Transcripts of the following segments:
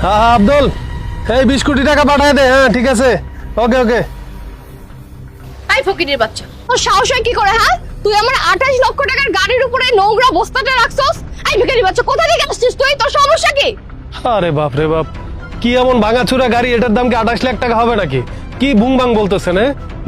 হ্যাঁ হ্যাঁ আব্দুল, এই 20 কোটি টাকা পাঠায় দে। হ্যাঁ ঠিক আছে, ওকে ওকে। এই ফকিরের বাচ্চা, তোর সাহস হয় কি করে? হ্যাঁ, তুই আমার 28 লক্ষ টাকার গাড়ির উপরে নোংরা বস্তাটা রাখছস। এই ভিখারি বাচ্চা, কোথা থেকে আসছিস তুই? তোর সমস্যা কি? আরে বাপ রে বাপ, কি এমন ভাঙাচুরা গাড়ি, এটার দাম কি 28 লাখ টাকা হবে নাকি? কি বুংবাং বলতেছেন?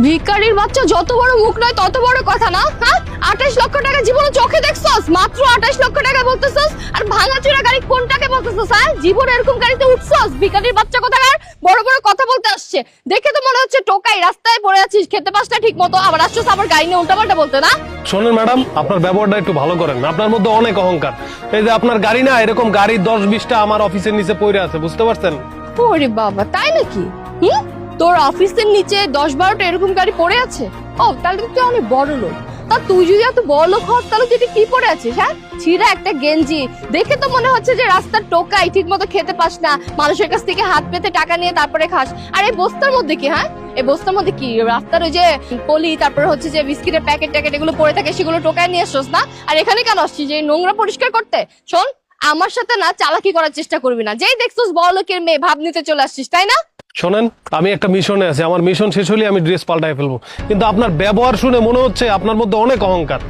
ভিখারির বাচ্চা, যত বড় মুখ নয় তত বড় কথা না। হ্যাঁ, 28 লক্ষ টাকা জীবনে চোখে দেখছস? মাত্র 28 লক্ষ টাকা বলতেছস, আর ভাঙাচুরা গাড়ি কোনটাকে বলতেছস? হ্যাঁ, জীবনে এরকম গাড়িতে উঠছস? ভিখারির বাচ্চা কোথাকার, বড় বড় কথা বলতে আসছে। দেখে তো মনে হচ্ছে টোকাই, রাস্তায় পড়ে আছিস, খেতে পাস না ঠিক মতো, আবার আসছস আবার গাড়ি নিয়ে উল্টাপাল্টা বলতে। না শোনেন ম্যাডাম, আপনার ব্যবহারটা একটু ভালো করেন। আপনার মধ্যে অনেক অহংকার। এই যে আপনার গাড়ি না, এরকম গাড়ি 10-20টা আমার অফিসের নিচে পড়ে আছে, বুঝতে পারছেন? ওরে বাবা, তাই নাকি? তোর অফিসের নিচে 10-12টা এরকম গাড়ি পড়ে আছে? ও, তাহলে তো তুই অনেক বড় লোক। তা তুই যদি এত বড় লোক হস, তাহলে তুই কি পড়ে আছিস? হ্যাঁ, ছিঁড়া একটা গেঞ্জি, দেখে তো মনে হচ্ছে যে রাস্তার টোকাই, ঠিক মতো খেতে পাস না, মানুষের কাছ থেকে হাত পেতে টাকা নিয়ে তারপরে খাস। আর এই বস্তার মধ্যে কি? হ্যাঁ, এই বস্তার মধ্যে কি? রাস্তার ওই যে পলি, তারপরে হচ্ছে যে বিস্কিটের প্যাকেট ট্যাকেট এগুলো পড়ে থাকে, সেগুলো টোকায় নিয়ে আসছিস না? আর এখানে কেন আসছিস? যে নোংরা পরিষ্কার করতে? শোন, আমার সাথে না চালাকি করার চেষ্টা করবি না। যেই দেখছিস বড় লোকের মেয়ে ভাব নিতে চলে আসছিস, তাই না? শোনেন, আমি একটা মিশনে আছি, আমার মিশন শেষ হলে আমি ড্রেস পাল্টাই ফেলবো। কিন্তু আপনার ব্যবহার শুনে মনে হচ্ছে আপনার মধ্যে অনেক অহংকার।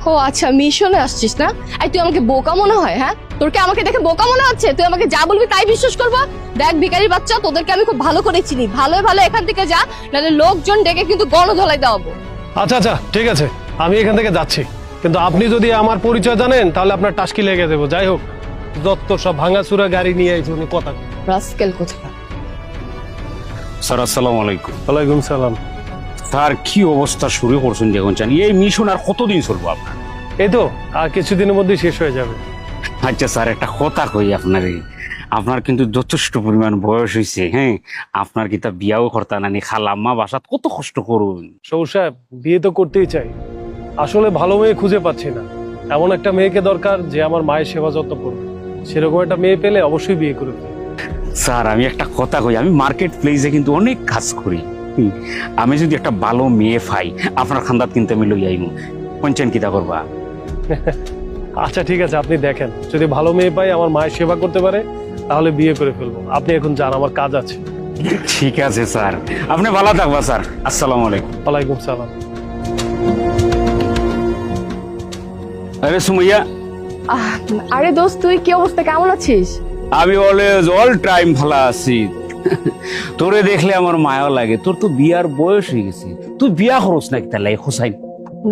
ও আচ্ছা, মিশনে আসছিস না? এই তুই আমাকে বোকা মনে হয়? হ্যাঁ, তোর কি আমাকে দেখে বোকা মনে হচ্ছে? তুই আমাকে যা বলবি তাই বিশ্বাস করবো? দেখ ভিখারির বাচ্চা, তোদেরকে আমি খুব ভালো করে চিনি। ভালো ভালো এখান থেকে যা, নাহলে লোকজন ডেকে কিন্তু গণধোলাই দেওয়াবো। আচ্ছা আচ্ছা ঠিক আছে, আমি এখান থেকে যাচ্ছি। কিন্তু আপনি যদি আমার পরিচয় জানেন তাহলে আপনার টাস্কি লেগে দেবো। যাই হোক, যত সব ভাঙাচুরা গাড়ি নিয়ে আইছি উনি কথা। রাস্কেল কোথাকার। স্যার আসসালামু আলাইকুম। ওয়ালাইকুম সালাম। স্যার কি অবস্থা শুরু করছেন দেখুন, জানি এই মিশন আর কতদিন চলবো আপনার? এই তো আর কিছুদিনের মধ্যেই শেষ হয়ে যাবে। আচ্ছা স্যার, একটা কথা কই আপনারে, আপনার কিন্তু যথেষ্ট পরিমাণ বয়স হয়েছে। হ্যাঁ, আপনার কি তা বিয়াও করতা নানি, খালাম্মা বাসাত কত কষ্ট করুন। সৌর সাহেব, বিয়ে তো করতেই চাই, আসলে ভালো মেয়ে খুঁজে পাচ্ছি না। এমন একটা মেয়েকে দরকার যে আমার মায়ের সেবা যত্ন করবে। সেরকম একটা মেয়ে পেলে অবশ্যই বিয়ে করবে। স্যার আমি একটা কথা কই, আমি মার্কেট প্লেসে কিন্তু অনেক কাজ করি। আমি যদি একটা ভালো মেয়ে পাই, আপনার খান্দাত কিন্তু আমি লই আইমু। পঞ্চায়েত কিতা করবা? আচ্ছা ঠিক আছে, আপনি দেখেন, যদি ভালো মেয়ে পাই আমার মায়ের সেবা করতে পারে তাহলে বিয়ে করে ফেলবো। আপনি এখন যান, আমার কাজ আছে। ঠিক আছে স্যার, আপনি ভালো থাকবা স্যার। আসসালামু আলাইকুম। ওয়ালাইকুম সালাম। আরে সুমাইয়া, আরে দোস্ত, তুই কি অবস্থা, কেমন আছিস? আমি অলওয়েজ অল টাইম ভালো আছি। তোরে দেখলে আমার মায়া লাগে। তোর তো বিয়ার বয়স হয়ে গেছে, তুই বিয়া খরচ নাকি তাহলে হোসাইন?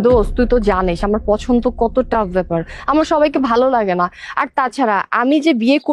দোস্ত, তুই তো জানিস আমার পছন্দ কত টাফ ব্যাপার, আমার সবাইকে ভালো লাগে না। আর তাছাড়া আমি যে বিয়ে